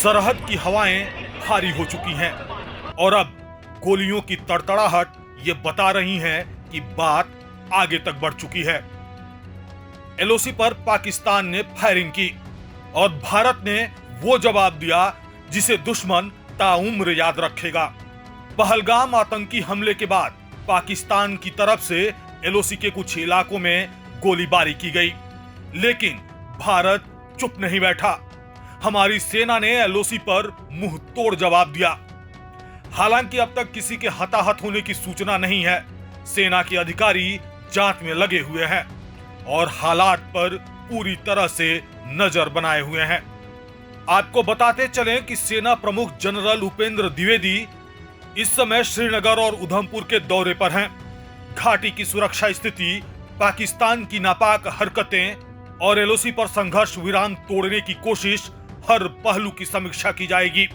सरहद की हवाएं भारी हो चुकी हैं और अब गोलियों की तड़तड़ाहट ये बता रही हैं कि बात आगे तक बढ़ चुकी है। एलओसी पर पाकिस्तान ने फायरिंग की और भारत ने वो जवाब दिया जिसे दुश्मन ताउम्र याद रखेगा। पहलगाम आतंकी हमले के बाद पाकिस्तान की तरफ से एलओसी के कुछ इलाकों में गोलीबारी की गई, लेकिन भारत चुप नहीं बैठा। हमारी सेना ने एलओसी पर मुंह तोड़ जवाब दिया। हालांकि अब तक किसी के हताहत होने की सूचना नहीं है। सेना के अधिकारी जांच में लगे हुए हैं और हालात पर पूरी तरह से नजर बनाए हुए हैं। आपको बताते चलें कि सेना प्रमुख जनरल उपेंद्र द्विवेदी इस समय श्रीनगर और उधमपुर के दौरे पर हैं। घाटी की सुरक्षा स्थिति, पाकिस्तान की नापाक हरकतें और एलओसी पर संघर्ष विराम तोड़ने की कोशिश, हर पहलू की समीक्षा की जाएगी।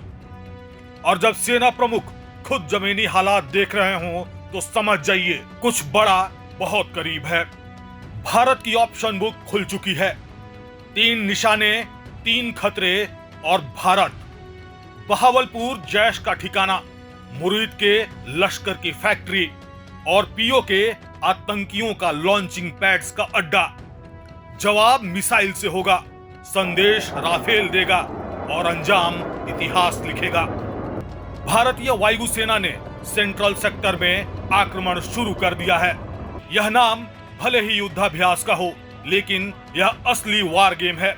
और जब सेना प्रमुख खुद जमीनी हालात देख रहे हों तो समझ जाइए कुछ बड़ा बहुत करीब है। भारत की ऑप्शन बुक खुल चुकी है। 3 निशाने, 3 खतरे और भारत। बहावलपुर जैश का ठिकाना, मुरीद के लश्कर की फैक्ट्री और पीओ के आतंकियों का लॉन्चिंग पैड्स का अड्डा। जवाब मिसाइल से होगा, संदेश राफेल देगा और अंजाम इतिहास लिखेगा। भारतीय वायुसेना ने सेंट्रल सेक्टर में आक्रमण शुरू कर दिया है। यह नाम भले ही युद्धाभ्यास का हो, लेकिन यह असली वार गेम है।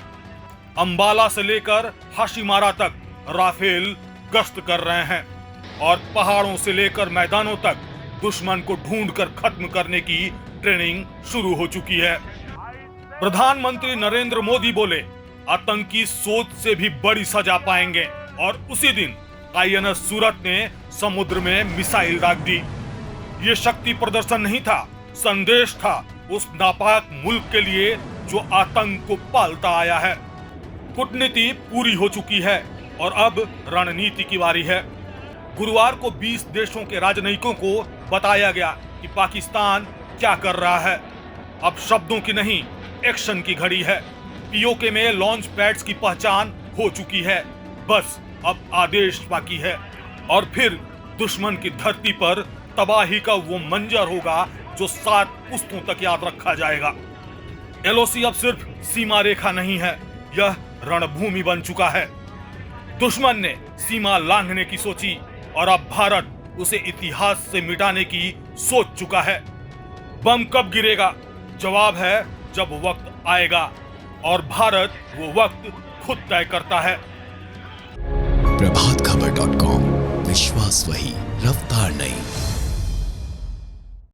अंबाला से लेकर हाशिमारा तक राफेल गश्त कर रहे हैं और पहाड़ों से लेकर मैदानों तक दुश्मन को ढूंढकर खत्म करने की ट्रेनिंग शुरू हो चुकी है। प्रधानमंत्री नरेंद्र मोदी बोले, आतंकी सोच से भी बड़ी सजा पाएंगे, और उसी दिन आईएनएस सूरत ने समुद्र में मिसाइल दाग दी। ये शक्ति प्रदर्शन नहीं था, संदेश था उस नापाक मुल्क के लिए जो आतंक को पालता आया है। कूटनीति पूरी हो चुकी है और अब रणनीति की बारी है। गुरुवार को 20 देशों के राजनयिकों को बताया गया कि पाकिस्तान क्या कर रहा है। अब शब्दों की नहीं, एक्शन की घड़ी है। पीओके में लॉन्च पैड्स की पहचान हो चुकी है, बस अब आदेश बाकी है। और फिर दुश्मन की धरती पर तबाही का वो मंजर होगा जो 7 पुश्तों तक याद रखा जाएगा। एलओसी अब सिर्फ सीमा रेखा नहीं है, यह रणभूमि बन चुका है। दुश्मन ने सीमा लांघने की सोची और अब भारत उसे इतिहास से मिटाने की सोच चुका है। बम कब गिरेगा? जवाब है जब वक्त आएगा, और भारत वो वक्त खुद तय करता है। प्रभातखबर.com